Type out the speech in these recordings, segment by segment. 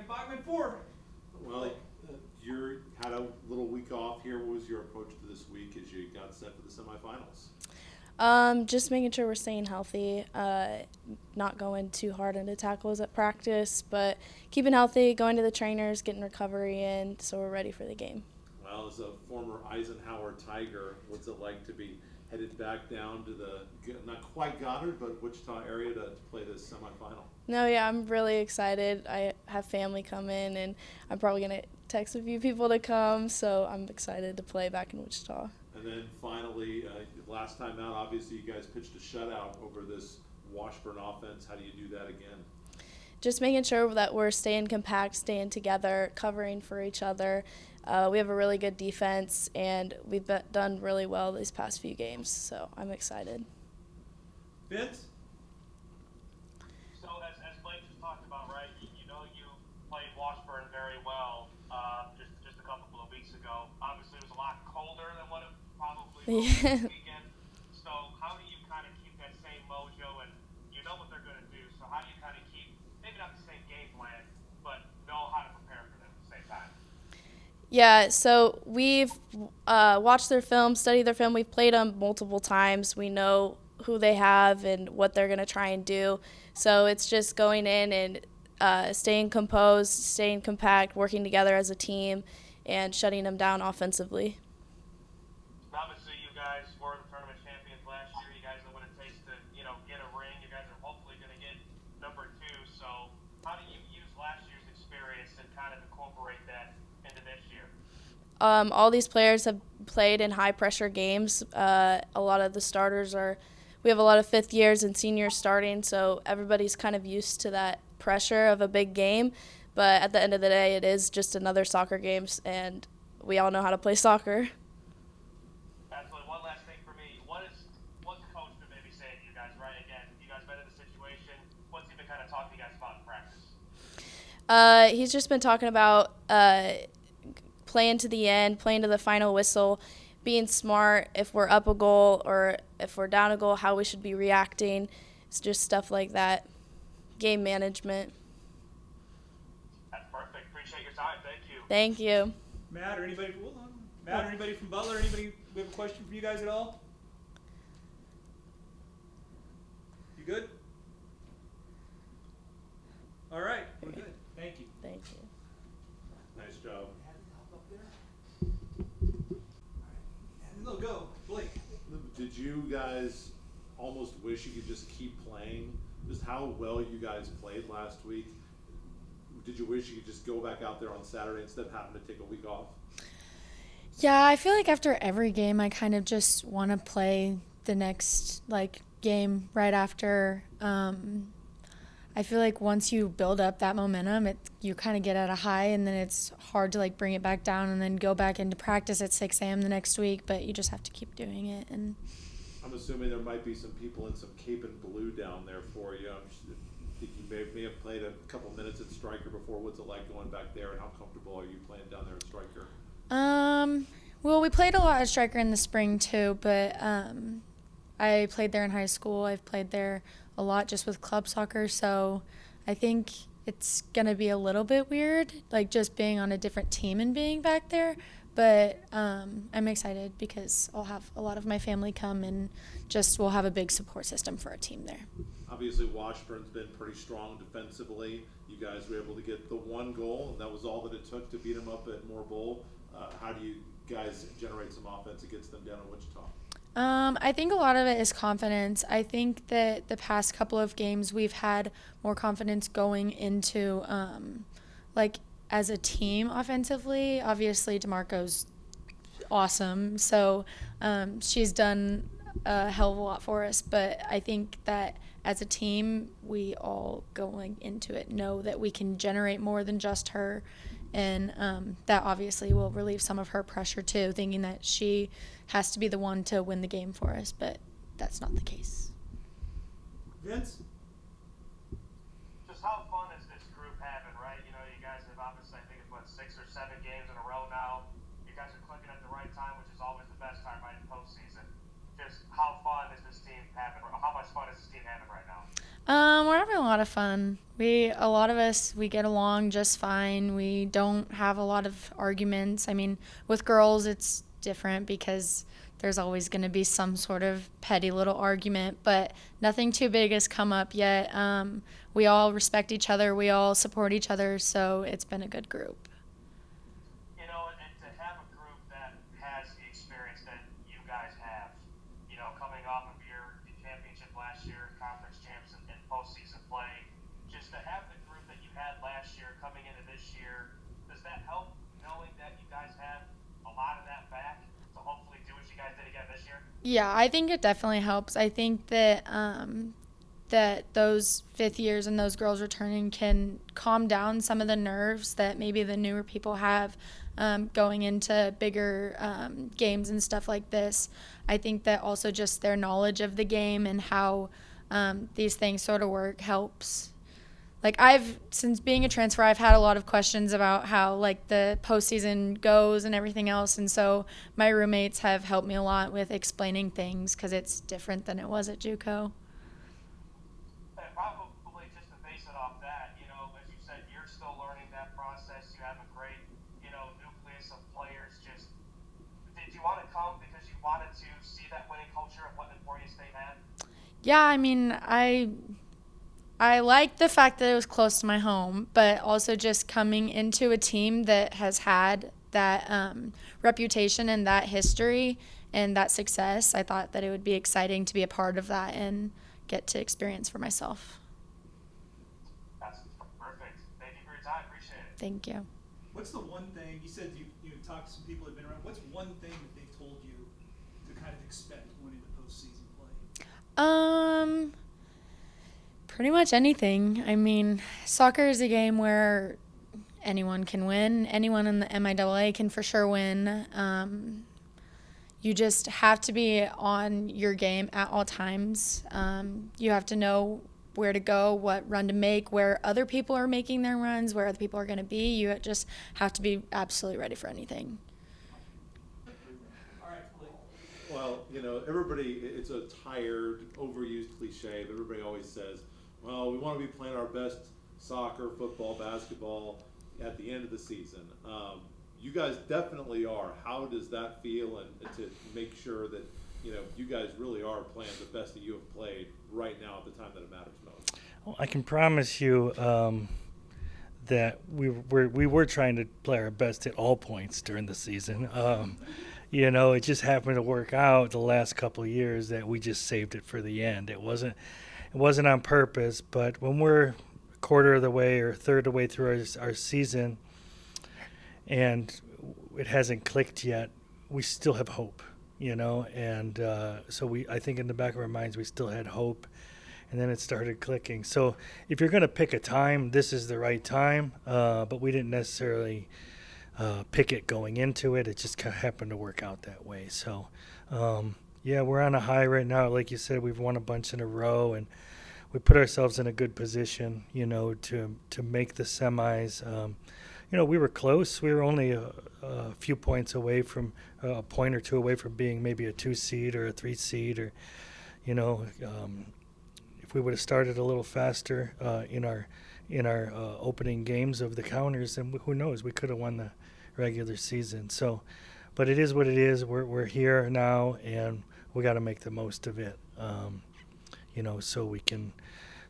Abby Bachman for. Well, you had a little week off here. What was your approach to this week as you got set for the semifinals? Just making sure we're staying healthy, not going too hard into tackles at practice, but keeping healthy, going to the trainers, getting recovery in, so we're ready for the game. Well, as a former Eisenhower Tiger, what's it like to be headed back down to the, not quite Goddard, but Wichita area to play this semifinal? No, yeah, I'm really excited. I have family coming, and I'm probably going to text a few people to come, so I'm excited to play back in Wichita. And then finally, last time out, obviously you guys pitched a shutout over this Washburn offense. How do you do that again? Just making sure that we're staying compact, staying together, covering for each other. We have a really good defense, and we've done really well these past few games, so I'm excited. Vince? So as Blake just talked about, right, you know you played Washburn very well just a couple of weeks ago. Obviously it was a lot colder than what it probably was this weekend. So how do you kind of keep that same mojo, and you know what they're going to do, so how do you kind of keep, maybe not the same game plan, but know how to prepare for them at the same time? Yeah, so we've watched their film, studied their film. We've played them multiple times. We know who they have and what they're going to try and do. So it's just going in and staying composed, staying compact, working together as a team, and shutting them down offensively. Obviously, you guys were the tournament champions last year. You guys know what it takes to, get a ring. You guys are hopefully going to get number 2. So how do you use last year's experience and kind of incorporate that into this year? All these players have played in high-pressure games. A lot of the starters we have a lot of fifth years and seniors starting, so everybody's kind of used to that pressure of a big game. But at the end of the day, it is just another soccer game, and we all know how to play soccer. Absolutely. One last thing for me. What's coach been maybe saying to you guys, right? Again, you guys been in the situation. What's he been kind of talking to you guys about in practice? He's just been talking about playing to the end, playing to the final whistle, being smart if we're up a goal or if we're down a goal, how we should be reacting. It's just stuff like that. Game management. That's perfect. Appreciate your time. Thank you. Thank you. Matt or anybody? Hold on. Matt or anybody from Butler? Anybody? We have a question for you guys at all? You good? All right. We're good. Thank you. Thank you. Nice job. No, go, Blake. Did you guys almost wish you could just keep playing? Just how well you guys played last week. Did you wish you could just go back out there on Saturday instead of having to take a week off? Yeah, I feel like after every game, I kind of just want to play the next game right after. I feel like once you build up that momentum, you kind of get at a high, and then it's hard to bring it back down and then go back into practice at 6 a.m. the next week. But you just have to keep doing it. And I'm assuming there might be some people in some cape and blue down there for you. I think you may have played a couple minutes at striker before. What's it like going back there, and how comfortable are you playing down there at striker? Well, we played a lot at striker in the spring too, but I played there in high school. I've played there a lot just with club soccer, so I think it's going to be a little bit weird, just being on a different team and being back there. But I'm excited because I'll have a lot of my family come, and we'll have a big support system for our team there. Obviously, Washburn's been pretty strong defensively. You guys were able to get the one goal, and that was all that it took to beat them up at Moore Bowl. How do you guys generate some offense against them down in Wichita? I think a lot of it is confidence. I think that the past couple of games we've had more confidence going into, as a team offensively. Obviously, DeMarco's awesome, so she's done a hell of a lot for us. But I think that as a team, we all going into it know that we can generate more than just her, and that obviously will relieve some of her pressure too, thinking that she has to be the one to win the game for us, but that's not the case. Vince? Just how fun is this group having, right? You guys have obviously, I think it's 6 or 7 games in a row now. You guys are clicking at the right time, which is always the best time, right, in postseason. Just how fun is this team having? How much fun is this team having right now? We're having a lot of fun. A lot of us, we get along just fine. We don't have a lot of arguments. I mean, with girls, it's different because there's always going to be some sort of petty little argument, but nothing too big has come up yet. We all respect each other. We all support each other, so it's been a good group. You know, and to have a group that has the experience that you guys have, you know, coming off of your championship last year, conference champs, and postseason play, just to have the group that you had last year coming into this year, does that help knowing that you guys have a lot of that back to hopefully do what you guys did again this year? Yeah, I think it definitely helps. I think that that those fifth years and those girls returning can calm down some of the nerves that maybe the newer people have going into bigger games and stuff like this. I think that also just their knowledge of the game and how these things sort of work helps. Like since being a transfer, I've had a lot of questions about how like the postseason goes and everything else. And so my roommates have helped me a lot with explaining things because it's different than it was at JUCO. And probably just to base it off that, you know, as you said, you're still learning that process. You have a great, you know, nucleus of players. Just, did you want to come because you wanted to see that winning culture of what Emporia State had? Yeah, I mean, I like the fact that it was close to my home, but also just coming into a team that has had that reputation and that history and that success, I thought that it would be exciting to be a part of that and get to experience for myself. That's perfect. Thank you for your time. Appreciate it. Thank you. What's the one thing, you said you talked to some people who've been around, what's one thing that they've told you to kind of expect going into postseason play? Pretty much anything. I mean, soccer is a game where anyone can win. Anyone in the MIAA can for sure win. You just have to be on your game at all times. You have to know where to go, what run to make, where other people are making their runs, where other people are going to be. You just have to be absolutely ready for anything. All right, Lee. Well, you know, everybody, it's a tired, overused cliche, but everybody always says, well, we want to be playing our best soccer, football, basketball at the end of the season. You guys definitely are. How does that feel, and to make sure that, you know, you guys really are playing the best that you have played right now at the time that it matters most? Well, I can promise you that we were trying to play our best at all points during the season. You know, it just happened to work out the last couple of years that we just saved it for the end. It wasn't on purpose, but when we're a quarter of the way or a third of the way through our season and it hasn't clicked yet, we still have hope, you know, and so I think in the back of our minds we still had hope, and then it started clicking. So if you're going to pick a time, this is the right time, but we didn't necessarily pick it going into it. It just kind of happened to work out that way. So yeah, we're on a high right now. Like you said, we've won a bunch in a row, and we put ourselves in a good position, you know, to make the semis. You know, we were close. We were only a few points away from a point or two away from being maybe a 2 seed or a 3 seed, or, you know, if we would have started a little faster in our opening games of the counters, then who knows? We could have won the regular season. So, but it is what it is. We're here now, and we got to make the most of it. You know, so we can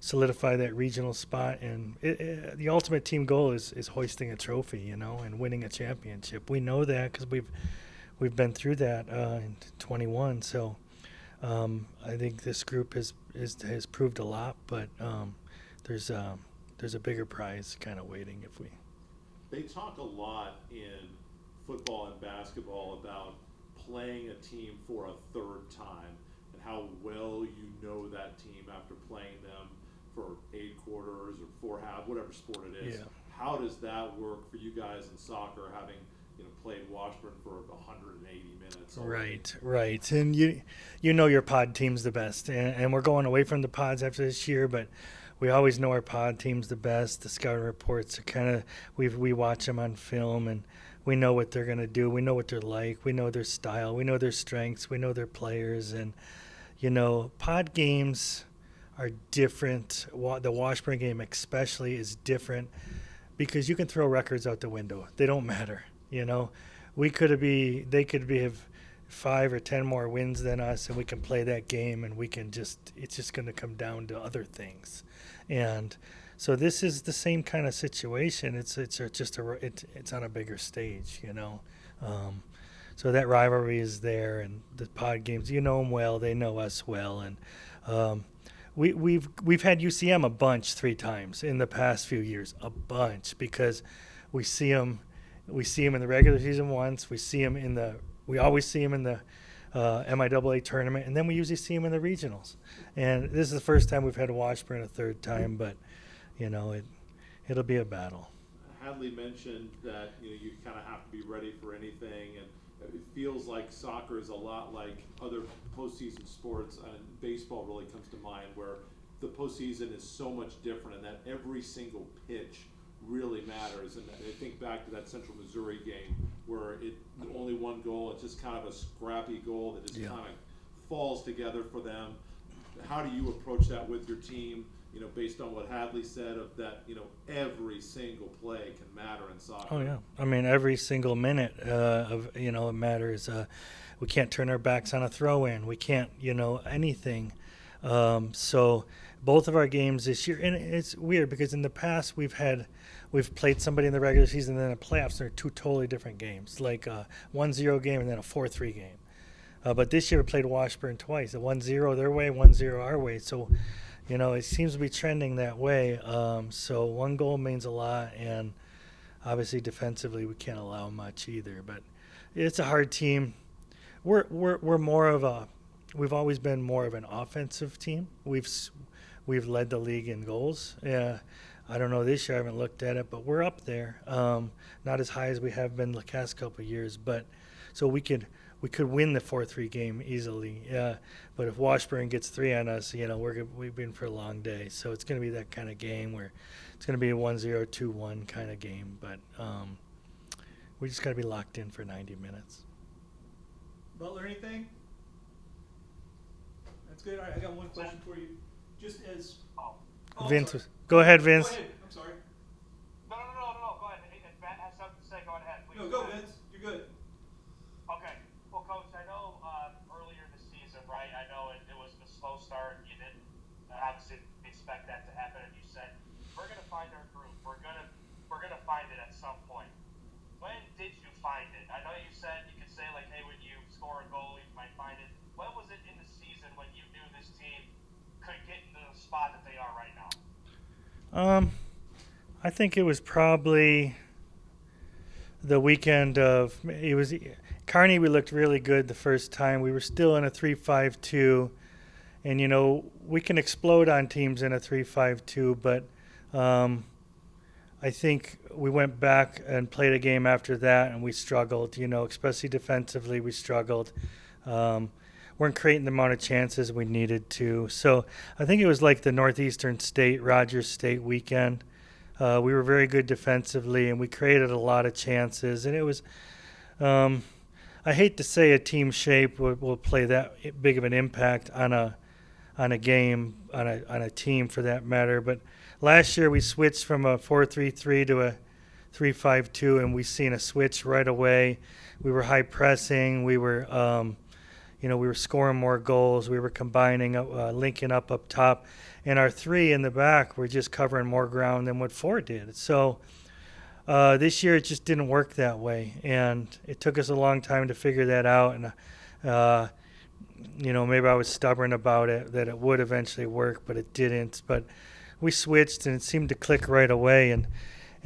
solidify that regional spot, and the ultimate team goal is hoisting a trophy, you know, and winning a championship. We know that because we've been through that in 21. So I think this group has proved a lot, but there's a bigger prize kind of waiting if we. They talk a lot in football and basketball about playing a team for a third time and how well you know that team after playing them for 8 quarters or 4 halves, whatever sport it is. Yeah. How does that work for you guys in soccer, having, you know, played Washburn for 180 minutes already? Right. And you know your pod team's the best, and we're going away from the pods after this year, but we always know our pod team's the best. The scouting reports are kind of, we watch them on film, and we know what they're going to do. We know what they're like. We know their style. We know their strengths. We know their players. And, you know, pod games are different. The Washburn game especially is different because you can throw records out the window. They don't matter. They could have 5 or 10 more wins than us, and we can play that game, and it's just going to come down to other things. And so this is the same kind of situation. It's on a bigger stage, So that rivalry is there, and the pod games, you know them well, they know us well, and we've had UCM a bunch 3 times in the past few years, a bunch, because we see them in the regular season once, we always see them in the MIAA tournament, and then we usually see them in the regionals. And this is the first time we've had Washburn a 3rd time, but it'll be a battle. Hadlie mentioned that you kind of have to be ready for anything, and it feels like soccer is a lot like other postseason sports, and baseball really comes to mind, where the postseason is so much different, and that every single pitch really matters. And I think back to that Central Missouri game where only 1 goal, it's just kind of a scrappy goal that just kind of falls together for them. How do you approach that with your team? Based on what Hadlie said of that, every single play can matter in soccer. Oh yeah, I mean every single minute it matters. We can't turn our backs on a throw-in. We can't, anything. So both of our games this year, and it's weird because in the past we've played somebody in the regular season and then in the playoffs. They're 2 totally different games, like a 1-0 game and then a 4-3 game. But this year we played Washburn twice, a 1-0 their way, 1-0 our way. So. It seems to be trending that way. So 1 goal means a lot, and obviously defensively we can't allow much either. But it's a hard team. We're we've always been more of an offensive team. We've led the league in goals. Yeah, I don't know this year. I haven't looked at it, but we're up there. Not as high as we have been the past couple of years, but so we could win the 4-3 game easily. Yeah, but if Washburn gets 3 on us, we've been for a long day. So it's going to be that kind of game where it's going to be a 1-0, 2-1 kind of game. But we just got to be locked in for 90 minutes. Butler, anything? That's good. All right, I got one question for you. Just as Vince, go ahead, Vince. Go ahead. I'm sorry. No. Go ahead. If Matt has something to say, go ahead. Please. No, go, Vince. You're good. Okay. Well, Coach, I know earlier this season, right? I know it was a slow start. You didn't obviously expect that to happen, and you said we're going to find our groove. We're gonna find it at some point. When did you find it? I know you said you could say like, hey, when you score a goal, you might find it. When was it in the season when you knew this team could get into the spot that they are right now? I think it was probably the weekend of Kearney. We looked really good the first time. We were still in a 3-5-2, and we can explode on teams in a 3-5-2, but I think we went back and played a game after that, and we struggled. Especially defensively, we struggled. Weren't creating the amount of chances we needed to. So I think it was like the Northeastern State, Rogers State weekend. We were very good defensively, and we created a lot of chances. And it was, I hate to say a team shape will play that big of an impact on a game, on a team for that matter. But last year we switched from a 4-3-3 to a 3-5-2, and we seen a switch right away. We were high pressing. We were we were scoring more goals. We were combining, linking up top. And our 3 in the back were just covering more ground than what 4 did. So this year it just didn't work that way. And it took us a long time to figure that out. And, maybe I was stubborn about it, that it would eventually work, but it didn't. But we switched, and it seemed to click right away. And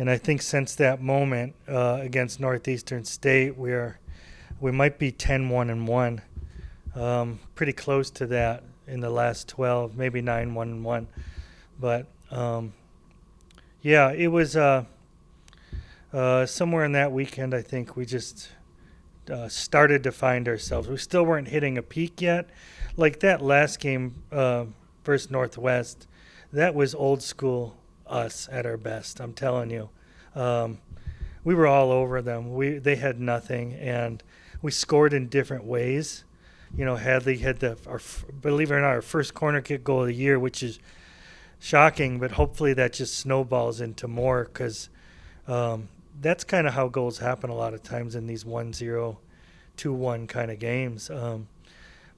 I think since that moment against Northeastern State, we might be 10-1-1. Pretty close to that in the last 12, maybe 9-1-1. But, it was somewhere in that weekend, I think we just started to find ourselves. We still weren't hitting a peak yet. Like that last game versus Northwest, that was old school us at our best, I'm telling you. We were all over them. They had nothing, and we scored in different ways. Hadlie had believe it or not, our first corner kick goal of the year, which is shocking, but hopefully that just snowballs into more, because that's kind of how goals happen a lot of times in these 1-0, 2-1 kind of games.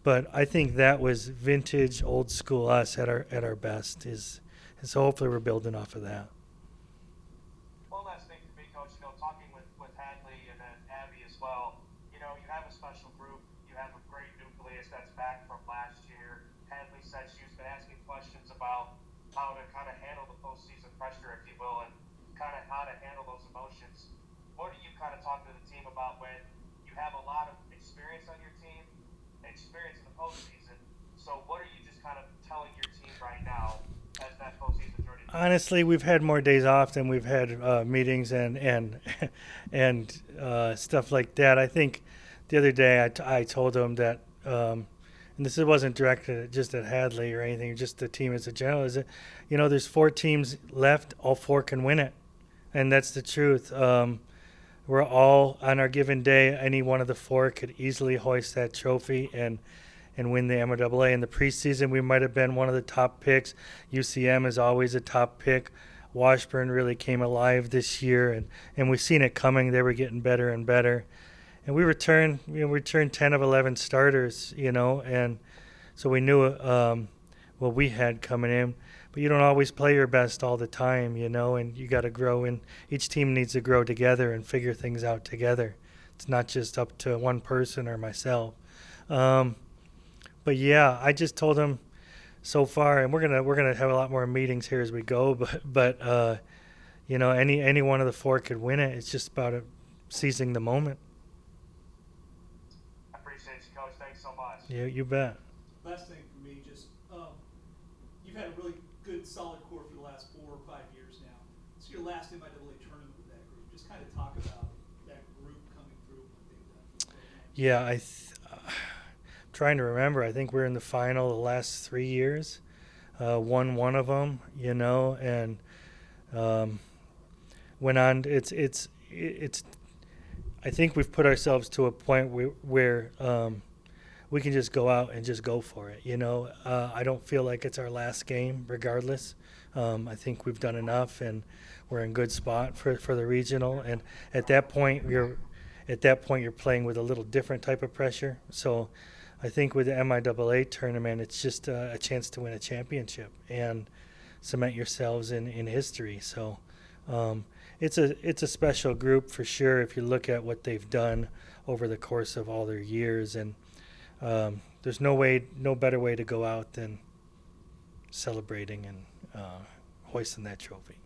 But I think that was vintage, old school us at our best. And so hopefully we're building off of that. One last thing for me, Coach. Talking with Hadlie and then Abby as well. You have a special group. You have a great nucleus that's back from last year. Hadlie said she's been asking questions about how to kind of handle the postseason pressure, if you will, and kind of how to handle those emotions. What do you kind of talk to the team about when you have a lot of experience on your team, experience in the postseason? So what are you just kind of telling your team right now as that postseason journey? Honestly, we've had more days off than we've had meetings and stuff like that. I think the other day I told them that, and this wasn't directed just at Hadlie or anything, just the team as a general, is that, there's 4 teams left, all 4 can win it. And that's the truth. We're all, on our given day, any one of the 4 could easily hoist that trophy and win the MIAA. In the preseason, we might have been one of the top picks. UCM is always a top pick. Washburn really came alive this year, and we've seen it coming. They were getting better and better. And we returned 10 of 11 starters, and so we knew what we had coming in. But you don't always play your best all the time, and you got to grow, and each team needs to grow together and figure things out together. It's not just up to one person or myself. But yeah, I just told them so far, and we're gonna have a lot more meetings here as we go. But any one of the 4 could win it. It's just about seizing the moment. I appreciate you, Coach. Thanks so much. Yeah, you bet. Last thing for me, just you've had a really good, solid core for the last 4 or 5 years now. It's your last MIAA tournament with that group. Just kind of talk about that group coming through and what they've done. Yeah, trying to remember. I think we're in the final the last 3 years. Won one of them, and went on. It's. I think we've put ourselves to a point where we can just go out and just go for it. I don't feel like it's our last game, regardless. I think we've done enough, and we're in good spot for the regional. And at that point, you're playing with a little different type of pressure. So I think with the MIAA tournament, it's just a chance to win a championship and cement yourselves in history. So it's a special group for sure if you look at what they've done over the course of all their years. And there's no better way to go out than celebrating and hoisting that trophy.